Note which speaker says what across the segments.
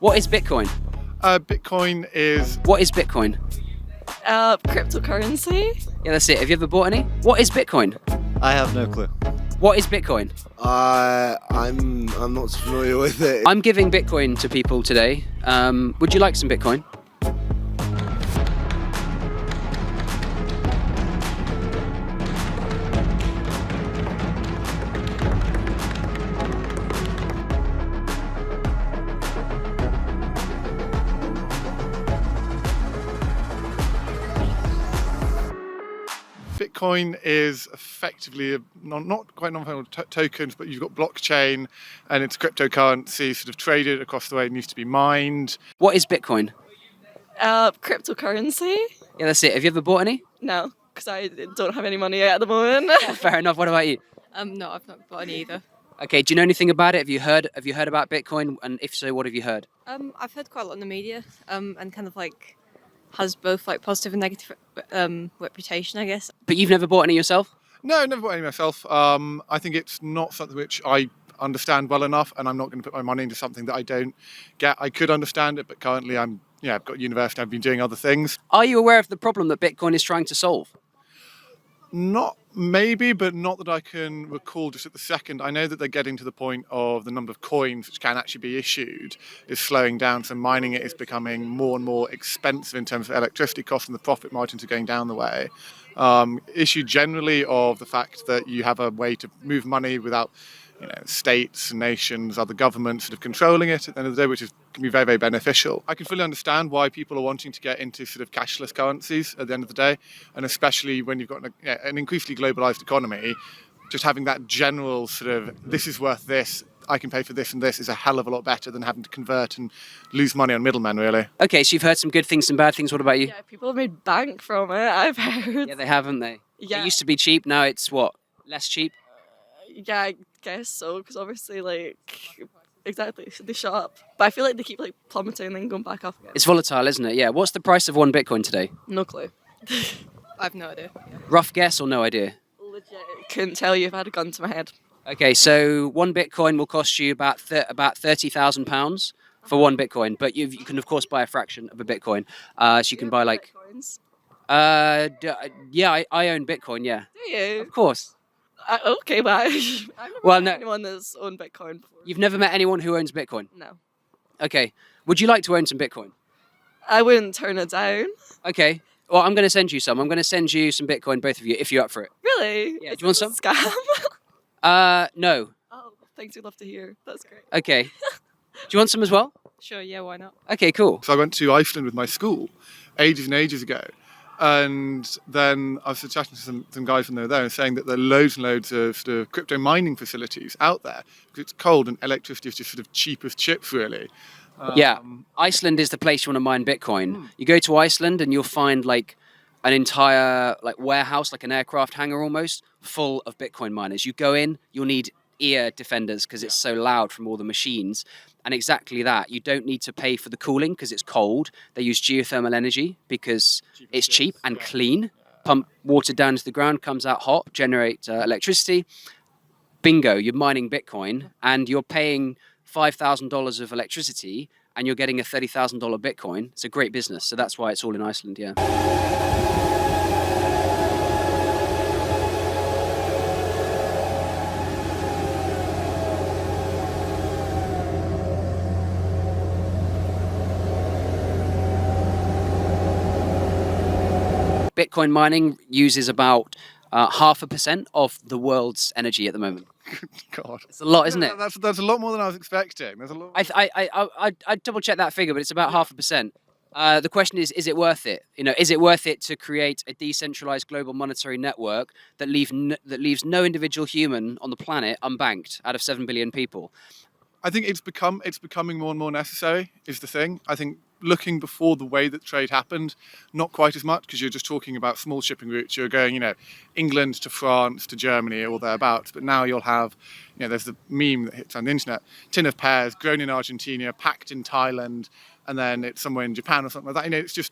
Speaker 1: What is Bitcoin?
Speaker 2: Bitcoin is...
Speaker 1: What is Bitcoin?
Speaker 3: Cryptocurrency.
Speaker 1: Yeah, that's it. Have you ever bought any? What is Bitcoin?
Speaker 4: I have no clue.
Speaker 1: What is Bitcoin?
Speaker 5: I'm not familiar with it.
Speaker 1: I'm giving Bitcoin to people today. Would you like some Bitcoin?
Speaker 2: Bitcoin is effectively not quite non-fungible tokens, but you've got blockchain and it's cryptocurrency sort of traded across the way it needs to be mined.
Speaker 1: What is Bitcoin?
Speaker 3: Cryptocurrency.
Speaker 1: Yeah, that's it. Have you ever bought any?
Speaker 3: No, because I don't have any money at the moment.
Speaker 1: Fair enough. What about you?
Speaker 6: No, I've not bought any either.
Speaker 1: Okay, do you know anything about it? Have you heard about Bitcoin? And if so, what have you heard?
Speaker 6: I've heard quite a lot in the media, and kind of like has both like positive and negative reputation, I guess.
Speaker 1: But you've never bought any yourself?
Speaker 2: No, never bought any myself. I think it's not something which I understand well enough, and I'm not going to put my money into something that I don't get. I could understand it, but currently I've got university, I've been doing other things.
Speaker 1: Are you aware of the problem that Bitcoin is trying to solve?
Speaker 2: Not maybe, but not that I can recall just at the second. I know that they're getting to the point of the number of coins which can actually be issued is slowing down, so mining it is becoming more and more expensive in terms of electricity costs, and the profit margins are going down the way. Issue generally of the fact that you have a way to move money without states, nations, other governments sort of controlling it at the end of the day, which can be very, very beneficial. I can fully understand why people are wanting to get into sort of cashless currencies at the end of the day, and especially when you've got an increasingly globalized economy, just having that general sort of, this is worth this, I can pay for this and this, is a hell of a lot better than having to convert and lose money on middlemen, really.
Speaker 1: Okay, so you've heard some good things and bad things. What about you?
Speaker 3: Yeah, people have made bank from it, I've heard.
Speaker 1: Yeah, they have, haven't they?
Speaker 3: Yeah.
Speaker 1: It used to be cheap, now it's what? Less cheap?
Speaker 3: Yeah, I guess so, because obviously, exactly, they shot up. But I feel like they keep, plummeting and then going back up again.
Speaker 1: It's volatile, isn't it? Yeah. What's the price of one Bitcoin today?
Speaker 3: No clue.
Speaker 6: I've no idea.
Speaker 1: Rough guess or no idea?
Speaker 3: Legit, couldn't tell you if I had a gun to my head.
Speaker 1: Okay, so one Bitcoin will cost you about £30,000 for one Bitcoin, but you can of course buy a fraction of a Bitcoin. So you can buy
Speaker 3: Bitcoins.
Speaker 1: yeah, I own Bitcoin. Yeah,
Speaker 3: Do you?
Speaker 1: of course.
Speaker 3: Okay, but I've never met anyone that's owned Bitcoin before.
Speaker 1: You've never met anyone who owns Bitcoin?
Speaker 3: No.
Speaker 1: Okay. Would you like to own some Bitcoin?
Speaker 3: I wouldn't turn it down.
Speaker 1: Okay. Well, I'm going to send you some. I'm going to send you some Bitcoin, both of you, if you're up for it.
Speaker 3: Really?
Speaker 1: Yeah. Do you want some?
Speaker 3: Scam?
Speaker 1: No.
Speaker 3: Oh, thanks. We'd love to hear. That's great.
Speaker 1: Okay. Do you want some as well?
Speaker 6: Sure, yeah, why not?
Speaker 1: Okay, cool.
Speaker 2: So I went to Iceland with my school ages and ages ago. And then I was chatting to some guys when they were there and saying that there are loads and loads of sort of crypto mining facilities out there because it's cold and electricity is just sort of cheap as chips, really.
Speaker 1: Yeah, Iceland is the place you want to mine Bitcoin. You go to Iceland and you'll find an entire warehouse, like an aircraft hangar almost, full of Bitcoin miners. You go in, you'll need ear defenders because it's so loud from all the machines. And exactly that. You don't need to pay for the cooling because it's cold. They use geothermal energy because it's cheap and clean. Pump water down to the ground, comes out hot, generate electricity. Bingo, you're mining Bitcoin and you're paying $5,000 of electricity and you're getting a $30,000 Bitcoin. It's a great business. So that's why it's all in Iceland, yeah. Bitcoin mining uses about 0.5% of the world's energy at the moment.
Speaker 2: God,
Speaker 1: it's a lot, isn't it?
Speaker 2: That's a lot more than I was expecting. There's a lot.
Speaker 1: I double check that figure, but it's about 0.5%. The question is it worth it? Is it worth it to create a decentralized global monetary network that leaves no individual human on the planet unbanked out of 7 billion people?
Speaker 2: I think it's becoming more and more necessary is the thing. I think looking before the way that trade happened, not quite as much because you're just talking about small shipping routes. You're going, England to France to Germany or thereabouts. But now you'll have, there's the meme that hits on the internet, tin of pears grown in Argentina, packed in Thailand, and then it's somewhere in Japan or something like that. It's just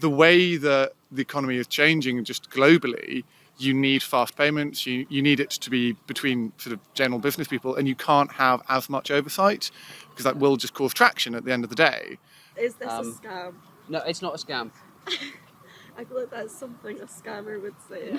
Speaker 2: the way that the economy is changing just globally you need fast payments, you need it to be between sort of general business people, and you can't have as much oversight because that will just cause traction at the end of the day.
Speaker 3: Is this a
Speaker 1: Um,
Speaker 3: scam?
Speaker 1: No, it's not a scam.
Speaker 3: I feel like that's something a scammer would say.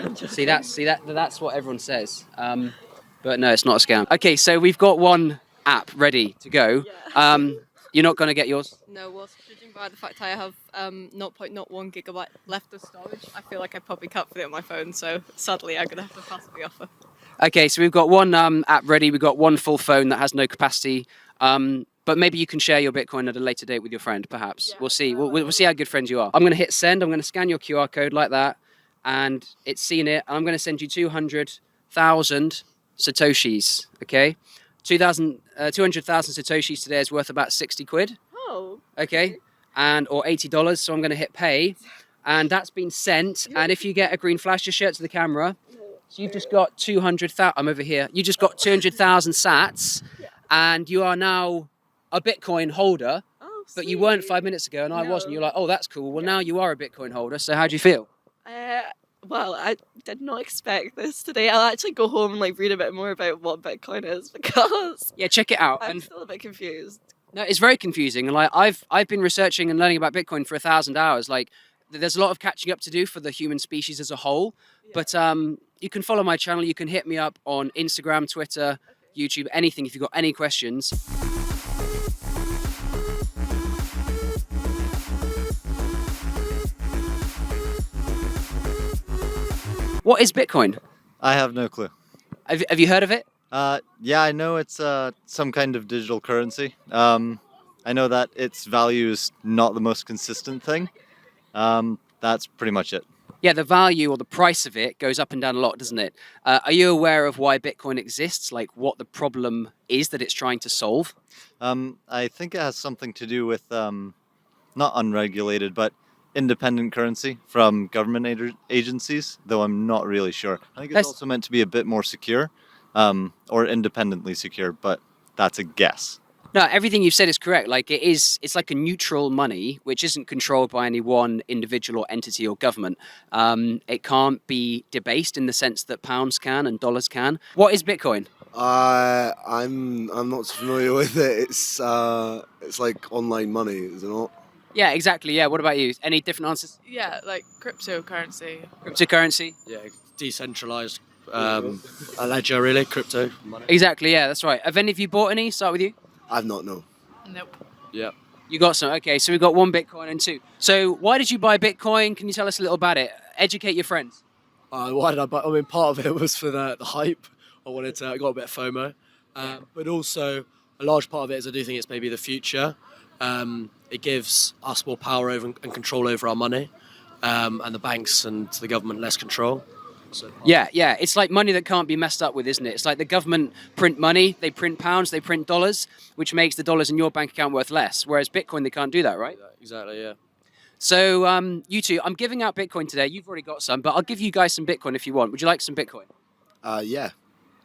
Speaker 1: That's what everyone says. But no, it's not a scam. Okay, so we've got one app ready to go.
Speaker 3: Yeah.
Speaker 1: You're not going to get yours?
Speaker 6: No, well, judging by the fact I have 0.01 gigabyte left of storage, I feel like I probably can't fit it on my phone, so sadly I'm going to have to pass the offer.
Speaker 1: Okay, so we've got one app ready. We've got one full phone that has no capacity. But maybe you can share your Bitcoin at a later date with your friend, perhaps.
Speaker 3: Yeah,
Speaker 1: We'll see. We'll see how good friends you are. I'm going to hit send. I'm going to scan your QR code like that. And it's seen it. And I'm going to send you 200,000 Satoshis, okay? 200,000 Satoshis today is worth about 60 quid,
Speaker 3: Oh.
Speaker 1: okay? Or $80. So I'm going to hit pay. And that's been sent. And if you get a green flash, just show it to the camera. So you've just got 200,000. I'm over here. You just got 200,000 sats. And you are now a Bitcoin holder,
Speaker 3: Oh,
Speaker 1: but you weren't
Speaker 3: sweet.
Speaker 1: 5 minutes ago, and I wasn't.
Speaker 3: No.
Speaker 1: You're like, oh, that's cool. Well,
Speaker 3: Yeah.
Speaker 1: now you are a Bitcoin holder. So how do you feel?
Speaker 3: Well, I did not expect this today. I'll actually go home and read a bit more about what Bitcoin is because
Speaker 1: Yeah, check it out.
Speaker 3: I'm
Speaker 1: And
Speaker 3: still a bit confused.
Speaker 1: no, it's very confusing. And I've been researching and learning about Bitcoin for 1,000 hours. There's a lot of catching up to do for the human species as a whole. But you can follow my channel. You can hit me up on Instagram, Twitter, YouTube, anything if you've got any questions. What is Bitcoin?
Speaker 4: I have no clue.
Speaker 1: Have you heard of it?
Speaker 4: Yeah, I know it's some kind of digital currency. I know that its value is not the most consistent thing. That's pretty much it.
Speaker 1: Yeah, the value or the price of it goes up and down a lot, doesn't it? Are you aware of why Bitcoin exists? Like what the problem is that it's trying to solve?
Speaker 4: I think it has something to do with not unregulated, but independent currency from government agencies, though I'm not really sure. I think it's
Speaker 1: That's-
Speaker 4: also meant to be a bit more secure, or independently secure, but that's a guess.
Speaker 1: No, everything you've said is correct. It's like a neutral money, which isn't controlled by any one individual or entity or government. It can't be debased in the sense that pounds can and dollars can. What is Bitcoin?
Speaker 5: I'm not familiar with it. It's like online money, is it not?
Speaker 1: Yeah, exactly. Yeah. What about you? Any different answers?
Speaker 7: Yeah, like cryptocurrency.
Speaker 1: Cryptocurrency?
Speaker 8: Yeah, decentralized a ledger, really, crypto money.
Speaker 1: Exactly. Yeah, that's right. Have any of you bought any? Start with you.
Speaker 5: I've not, no.
Speaker 7: Nope.
Speaker 8: Yeah.
Speaker 1: You got some. Okay, so we got one Bitcoin and two. So why did you buy Bitcoin? Can you tell us a little about it? Educate your friends.
Speaker 8: Why did I buy? I mean, part of it was for the hype. I got a bit of FOMO, but also a large part of it is I do think it's maybe the future. It gives us more power over and control over our money, and the banks and the government less control. So
Speaker 1: Yeah. It's like money that can't be messed up with, isn't it? It's like the government print money, they print pounds, they print dollars, which makes the dollars in your bank account worth less. Whereas Bitcoin, they can't do that, right?
Speaker 8: exactly, yeah.
Speaker 1: So you two, I'm giving out Bitcoin today. You've already got some, but I'll give you guys some Bitcoin if you want. Would you like some Bitcoin?
Speaker 5: Yeah.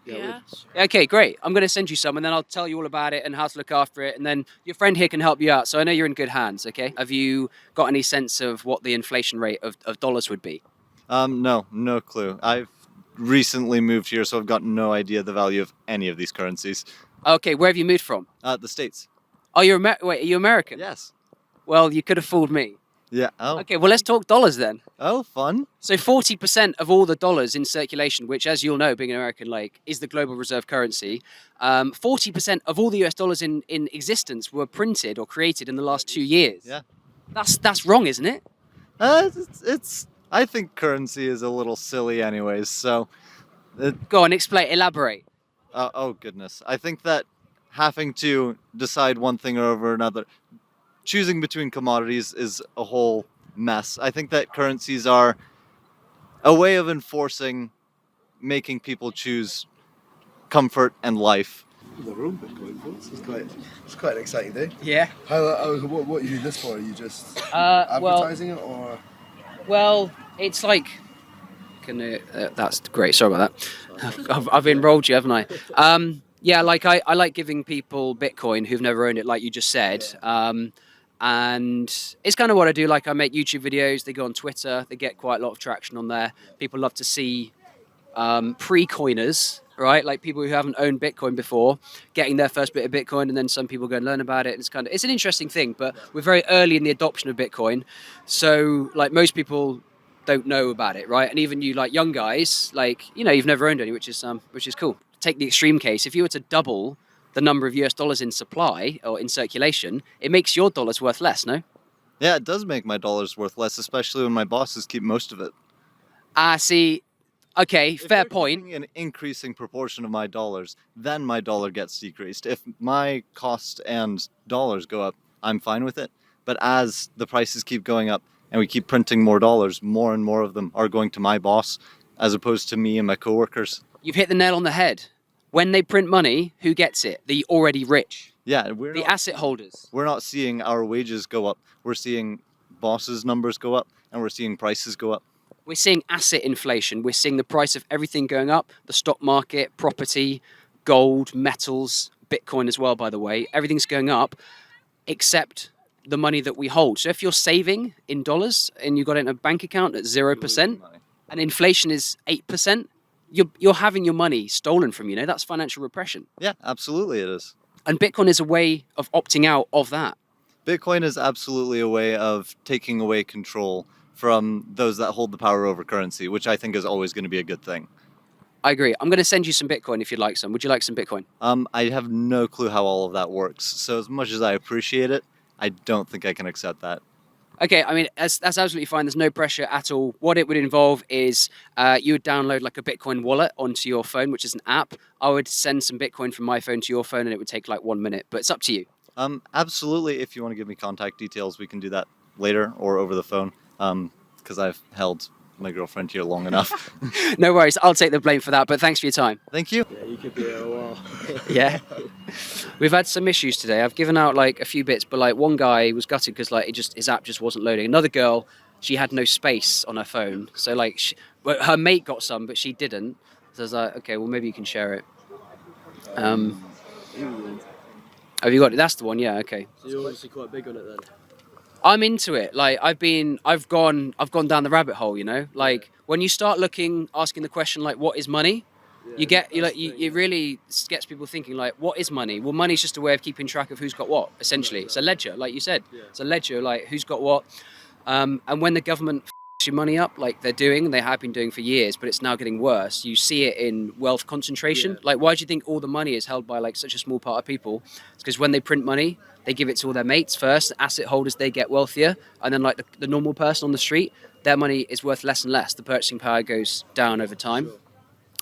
Speaker 7: Yeah.
Speaker 1: Okay, great. I'm going to send you some, and then I'll tell you all about it and how to look after it, and then your friend here can help you out. So I know you're in good hands, okay? Have you got any sense of what the inflation rate of dollars would be?
Speaker 4: No clue. I've recently moved here, so I've got no idea the value of any of these currencies.
Speaker 1: Okay, where have you moved from?
Speaker 4: The States.
Speaker 1: Oh, wait, are you American?
Speaker 4: Yes.
Speaker 1: Well, you could have fooled me.
Speaker 4: Yeah. Oh.
Speaker 1: Okay, well, let's talk dollars then.
Speaker 4: Oh, fun.
Speaker 1: So 40% of all the dollars in circulation, which, as you'll know, being an American, is the global reserve currency, 40% of all the US dollars in existence were printed or created in the last 2 years.
Speaker 4: Yeah.
Speaker 1: That's wrong, isn't it?
Speaker 4: It's. I think currency is a little silly, anyways. So.
Speaker 1: Go on, elaborate.
Speaker 4: Oh goodness. I think that having to decide one thing over another, choosing between commodities is a whole mess. I think that currencies are a way of enforcing, making people choose comfort and life.
Speaker 5: Their own Bitcoin votes. It's quite an exciting day.
Speaker 1: Yeah.
Speaker 5: What are you doing this for? Are you just
Speaker 1: Well,
Speaker 5: advertising it or?
Speaker 1: well, it's like. That's great. Sorry about that. I've enrolled you, haven't I? Yeah, I like giving people Bitcoin who've never owned it, like you just said. And it's kind of what I do. Like I make YouTube videos. They go on Twitter. They get quite a lot of traction on there. People love to see pre-coiners, right? Like people who haven't owned Bitcoin before, getting their first bit of Bitcoin, and then some people go and learn about it. It's an interesting thing, but we're very early in the adoption of Bitcoin, so like most people don't know about it, right? And even you, like young guys, like you've never owned any, which is cool. Take the extreme case: if you were to double the number of US dollars in supply or in circulation, it makes your dollars worth less, no?
Speaker 4: Yeah, it does make my dollars worth less, especially when my bosses keep most of it.
Speaker 1: See. Okay,
Speaker 4: If
Speaker 1: fair
Speaker 4: they're
Speaker 1: point.
Speaker 4: keeping an increasing proportion of my dollars, then my dollar gets decreased. If my cost and dollars go up, I'm fine with it. But as the prices keep going up and we keep printing more dollars, more and more of them are going to my boss as opposed to me and my coworkers.
Speaker 1: You've hit the nail on the head. When they print money, who gets it? The already rich.
Speaker 4: Yeah,
Speaker 1: The asset holders.
Speaker 4: we're not seeing our wages go up. We're seeing bosses' numbers go up and we're seeing prices go up.
Speaker 1: We're seeing asset inflation. We're seeing the price of everything going up. The stock market, property, gold, metals, Bitcoin as well, by the way. Everything's going up except the money that we hold. So if you're saving in dollars and you've got it in a bank account at 0% and inflation is 8%, you're having your money stolen from you. That's financial repression.
Speaker 4: Yeah, absolutely it is.
Speaker 1: And Bitcoin is a way of opting out of that.
Speaker 4: Bitcoin is absolutely a way of taking away control from those that hold the power over currency, which I think is always going to be a good thing.
Speaker 1: I agree. I'm going to send you some Bitcoin if you'd like some. Would you like some Bitcoin?
Speaker 4: I have no clue how all of that works. So as much as I appreciate it, I don't think I can accept that.
Speaker 1: Okay, I mean, that's absolutely fine. There's no pressure at all. What it would involve is you would download like a Bitcoin wallet onto your phone, which is an app. I would send some Bitcoin from my phone to your phone and it would take like 1 minute, but it's up to you.
Speaker 4: Absolutely. If you want to give me contact details, we can do that later or over the phone. Because I've held my girlfriend here long enough.
Speaker 1: No worries. I'll take the blame for that, but thanks for your time.
Speaker 4: Thank you.
Speaker 8: Yeah, you could be here a while.
Speaker 1: Yeah. We've had some issues today. I've given out like a few bits, but like one guy was gutted because like his app just wasn't loading. Another girl, she had no space on her phone. So like her mate got some, but she didn't. So I was like, okay, well maybe you can share it. Have you got it? That's the one. Yeah. Okay.
Speaker 8: So you're obviously quite big on it then.
Speaker 1: I'm into it. Like I've gone down the rabbit hole. Like when you start asking the question like, what is money? It really gets people thinking like, what is money? Well, money's just a way of keeping track of who's got what. Essentially, it's a ledger, like you said. It's a ledger, like who's got what. And when the government your money up, like they have been doing for years, but it's now getting worse. You see it in wealth concentration. Yeah. Like, why do you think all the money is held by like such a small part of people? It's because when they print money, they give it to all their mates first. The asset holders, they get wealthier, and then like the normal person on the street, their money is worth less and less. The purchasing power goes down over time. Sure.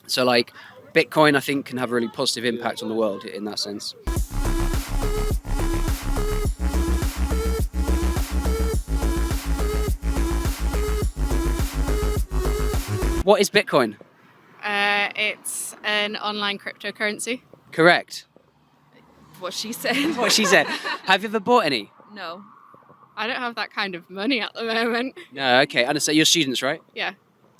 Speaker 1: So like Bitcoin, I think, can have a really positive impact on the world in that sense. What is Bitcoin?
Speaker 6: It's an online cryptocurrency.
Speaker 1: Correct.
Speaker 3: What she said.
Speaker 1: What she said. Have you ever bought any?
Speaker 3: No.
Speaker 6: I don't have that kind of money at the moment.
Speaker 1: No, okay. Understand. You're students, right?
Speaker 6: Yeah.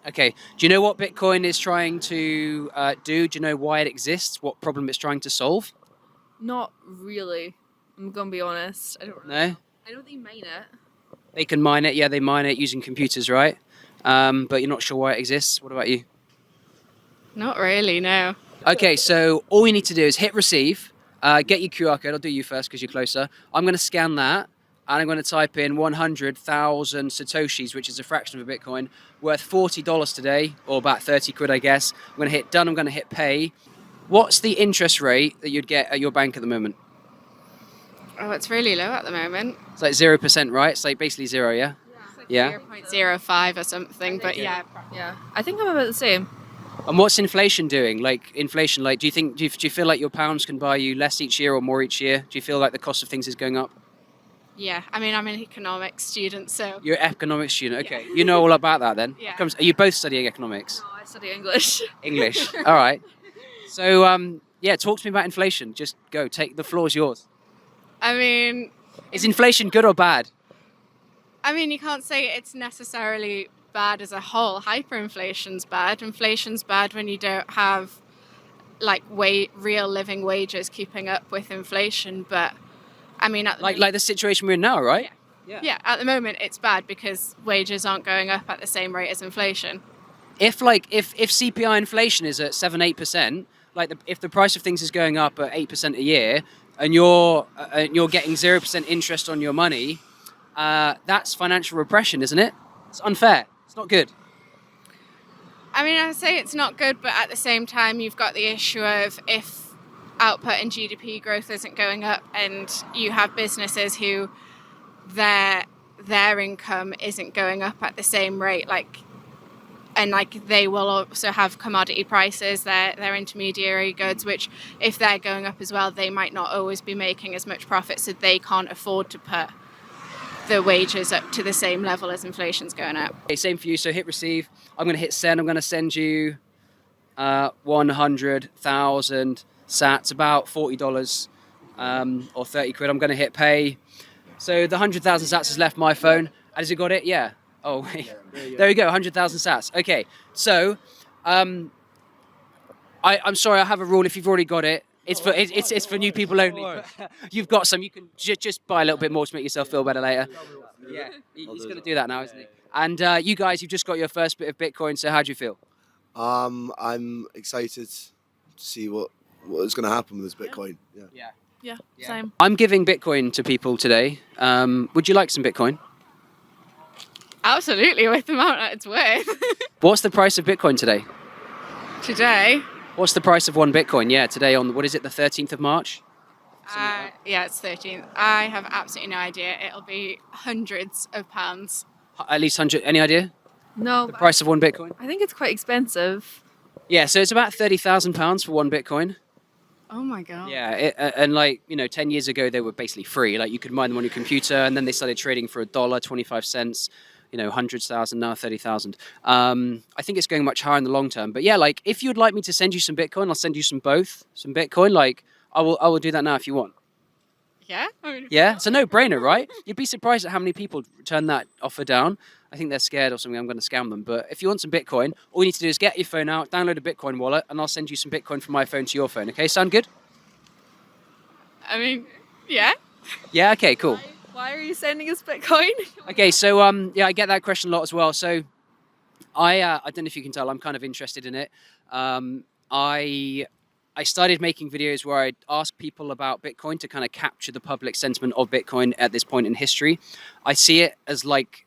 Speaker 1: Okay. Do you know what Bitcoin is trying to do? Do you know why it exists? What problem it's trying to solve?
Speaker 3: Not really. I'm gonna be honest. I don't know.
Speaker 1: No?
Speaker 3: I know they mine it.
Speaker 1: They can mine it. Yeah, they mine it using computers, right? But you're not sure why it exists. What about you?
Speaker 6: Not really, no.
Speaker 1: Okay, so all you need to do is hit receive, get your QR code. I'll do you first because you're closer. I'm going to scan that, and I'm going to type in 100,000 Satoshis, which is a fraction of a Bitcoin, worth $40 today, or about 30 quid, I guess. I'm going to hit done. I'm going to hit pay. What's the interest rate that you'd get at your bank at the moment?
Speaker 6: Oh, it's really low at the moment.
Speaker 1: It's like 0%, right? It's like basically zero, yeah? Yeah.
Speaker 6: 0.05 or something, but yeah.
Speaker 3: Yeah. I think I'm about the same.
Speaker 1: And what's inflation doing? Like inflation, like do you feel like your pounds can buy you less each year or more each year? Do you feel like the cost of things is going up?
Speaker 6: Yeah, I mean, I'm an economics student, so...
Speaker 1: You're an economics student, okay. Yeah. You know all about that then?
Speaker 6: Yeah.
Speaker 1: Are you both studying economics?
Speaker 3: No, I study English.
Speaker 1: English, all right. So, yeah, talk to me about inflation. Just go, the floor's yours.
Speaker 6: I mean...
Speaker 1: Is inflation good or bad?
Speaker 6: I mean, you can't say it's necessarily bad as a whole. Hyperinflation's bad. Inflation's bad when you don't have, like, real living wages keeping up with inflation, but... I mean,
Speaker 1: like the situation we're in now, right?
Speaker 6: Yeah. At the moment, it's bad because wages aren't going up at the same rate as inflation.
Speaker 1: if CPI inflation is at 7-8%, like if the price of things is going up at 8% a year, and you're getting 0% interest on your money, that's financial repression, isn't it? It's unfair. It's not good.
Speaker 6: I mean, I say it's not good, but at the same time, you've got the issue of if output and GDP growth isn't going up, and you have businesses who their income isn't going up at the same rate, and they will also have commodity prices, their intermediary goods, which if they're going up as well, they might not always be making as much profit, so they can't afford to put the wages up to the same level as inflation's going up.
Speaker 1: Okay, same for you. So hit receive. I'm going to hit send. I'm going to send you 100,000 sats, about $40 or 30 quid. I'm going to hit pay. So the 100,000 sats has left my phone. Has it got it? Yeah. Oh, wait. There you go. 100,000 sats. Okay. So I'm sorry. I have a rule. If you've already got it, it's for new people only. You've got some. You can just buy a little bit more to make yourself feel better later. Yeah, he's going to do that now, isn't he? And you guys, you've just got your first bit of Bitcoin. So how do you feel?
Speaker 5: I'm excited to see what is going to happen with this Bitcoin.
Speaker 7: Yeah, same.
Speaker 1: I'm giving Bitcoin to people today. Would you like some Bitcoin?
Speaker 6: Absolutely, with the amount that it's worth.
Speaker 1: What's the price of Bitcoin today?
Speaker 6: Today?
Speaker 1: What's the price of one Bitcoin? Yeah, today on, what is it, the 13th of March?
Speaker 6: Yeah, it's 13th. I have absolutely no idea. It'll be hundreds of pounds.
Speaker 1: At least 100. Any idea?
Speaker 9: No.
Speaker 1: The price of one Bitcoin?
Speaker 9: I think it's quite expensive.
Speaker 1: Yeah, so it's about £30,000 for one Bitcoin.
Speaker 6: Oh my god.
Speaker 1: Yeah, and 10 years ago they were basically free. Like you could mine them on your computer, and then they started trading for $1, 25 cents. 100,000, now 30,000. I think it's going much higher in the long term. But yeah, if you'd like me to send you some Bitcoin, I'll send you some Bitcoin. I will do that now if you want.
Speaker 6: Yeah?
Speaker 1: Yeah, it's a no-brainer, right? You'd be surprised at how many people turn that offer down. I think they're scared or something. I'm going to scam them. But if you want some Bitcoin, all you need to do is get your phone out, download a Bitcoin wallet, and I'll send you some Bitcoin from my phone to your phone. Okay, sound good?
Speaker 6: I mean, yeah.
Speaker 1: Yeah, okay, cool.
Speaker 9: Why are you sending us Bitcoin?
Speaker 1: Okay, so I get that question a lot as well. So I don't know if you can tell, I'm kind of interested in it. I started making videos where I'd ask people about Bitcoin to kind of capture the public sentiment of Bitcoin at this point in history. I see it as like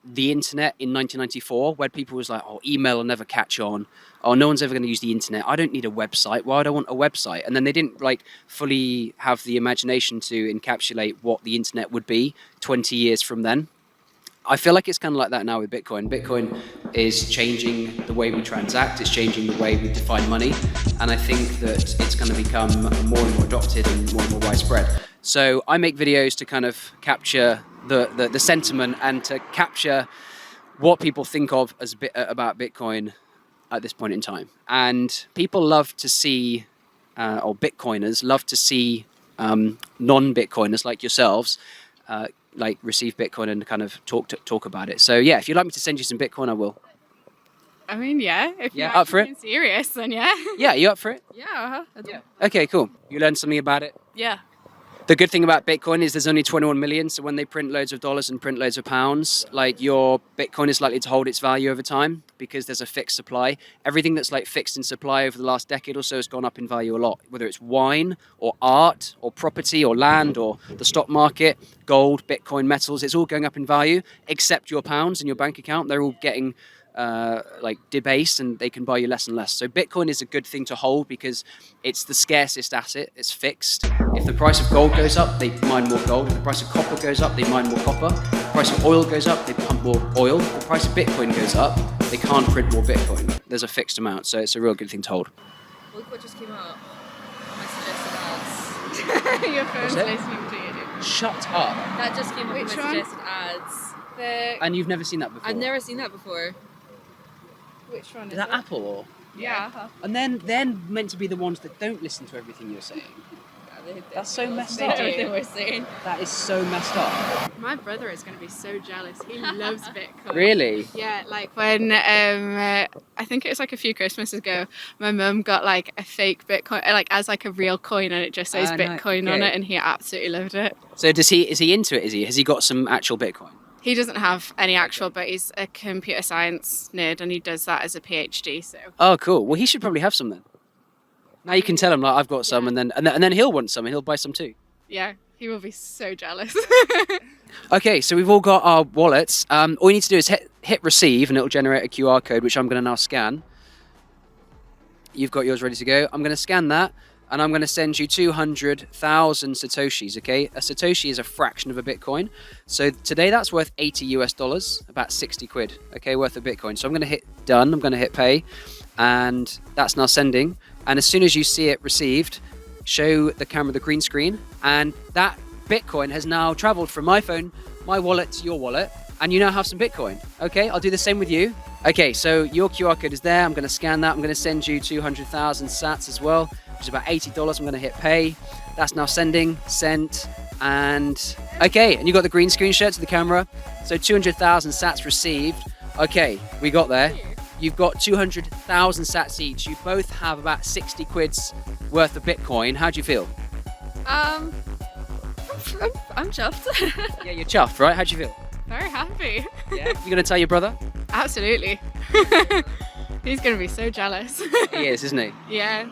Speaker 1: the internet in 1994, where people was like, oh, email will never catch on. Oh, no one's ever going to use the internet. I don't need a website. Why would I want a website? And then they didn't fully have the imagination to encapsulate what the internet would be 20 years from then. I feel like it's kind of like that now with Bitcoin. Bitcoin is changing the way we transact. It's changing the way we define money. And I think that it's going to become more and more adopted and more widespread. So I make videos to kind of capture the sentiment and to capture what people think of as about Bitcoin at this point in time. And people love to see, or Bitcoiners love to see non-Bitcoiners like yourselves receive Bitcoin and kind of talk about it. So yeah, if you'd like me to send you some Bitcoin, I will.
Speaker 6: I mean, yeah. If you're
Speaker 1: up for it?
Speaker 6: serious, then yeah.
Speaker 1: Yeah, you up for it?
Speaker 9: Yeah.
Speaker 1: Okay, cool. You learned something about it?
Speaker 7: Yeah.
Speaker 1: The good thing about Bitcoin is there's only 21 million, so when they print loads of dollars and print loads of pounds, your Bitcoin is likely to hold its value over time because there's a fixed supply. Everything that's fixed in supply over the last decade or so has gone up in value a lot, whether it's wine or art or property or land or the stock market, gold, Bitcoin, metals, it's all going up in value except your pounds in your bank account. They're all getting debased, and they can buy you less and less. So Bitcoin is a good thing to hold because it's the scarcest asset. It's fixed. If the price of gold goes up, they mine more gold. If the price of copper goes up, they mine more copper. If the price of oil goes up, they pump more oil. If the price of Bitcoin goes up, they can't print more Bitcoin. There's a fixed amount, so it's a real good thing to hold.
Speaker 9: Look what just came up. My suggested ads.
Speaker 6: Your phone's
Speaker 1: it?
Speaker 6: listening to you.
Speaker 1: Shut up.
Speaker 9: That just came up with
Speaker 6: Which
Speaker 9: my
Speaker 6: one?
Speaker 9: suggested ads.
Speaker 1: And you've never seen that before?
Speaker 9: I've never seen that before.
Speaker 6: Which one
Speaker 1: Is
Speaker 6: is
Speaker 1: that
Speaker 6: it?
Speaker 1: Apple or?
Speaker 6: Yeah.
Speaker 1: And then they're meant to be the ones that don't listen to everything you're saying. That's so messed up.
Speaker 9: Everything we're saying.
Speaker 1: That is so messed up.
Speaker 6: My brother is going to be so jealous. He loves Bitcoin.
Speaker 1: Really?
Speaker 6: Yeah, when I think it was a few Christmases ago, my mum got a fake Bitcoin, as a real coin, and it just says
Speaker 1: Ah,
Speaker 6: Bitcoin
Speaker 1: nice.
Speaker 6: on
Speaker 1: Okay.
Speaker 6: it, and he absolutely loved it.
Speaker 1: So is he into it? Has he got some actual Bitcoin?
Speaker 6: He doesn't have any actual, but he's a computer science nerd and he does that as a PhD. So
Speaker 1: Oh, cool. Well, he should probably have some then. Now you can tell him like I've got some,
Speaker 6: Yeah.
Speaker 1: and then he'll want some, and he'll buy some too.
Speaker 6: yeah, he will be so jealous.
Speaker 1: Okay, so we've all got our wallets. All you need to do is hit receive, and it'll generate a QR code, which I'm going to now scan. You've got yours ready to go. I'm going to scan that, and I'm going to send you 200,000 satoshis. Okay, a satoshi is a fraction of a Bitcoin. So today that's worth $80, about 60 quid. Okay, worth of Bitcoin. So I'm going to hit done. I'm going to hit pay, and that's now sending. And as soon as you see it received, show the camera the green screen, and that Bitcoin has now traveled from my phone, my wallet, to your wallet, and you now have some Bitcoin. Okay, I'll do the same with you. Okay, so your QR code is there. I'm going to scan that. I'm going to send you 200,000 sats as well, which is about $80. I'm going to hit pay. That's now sending, sent, and okay, and you got the green screen share to the camera. So 200,000 sats received. Okay, we got there. You've got 200,000 sats each. You both have about 60 quid's worth of Bitcoin. How do you feel?
Speaker 3: I'm chuffed.
Speaker 1: Yeah, you're chuffed, right? How do you feel?
Speaker 6: Very happy.
Speaker 1: Yeah. You gonna tell your brother?
Speaker 6: Absolutely. He's going to be so jealous.
Speaker 1: He is, isn't he?
Speaker 6: Yeah.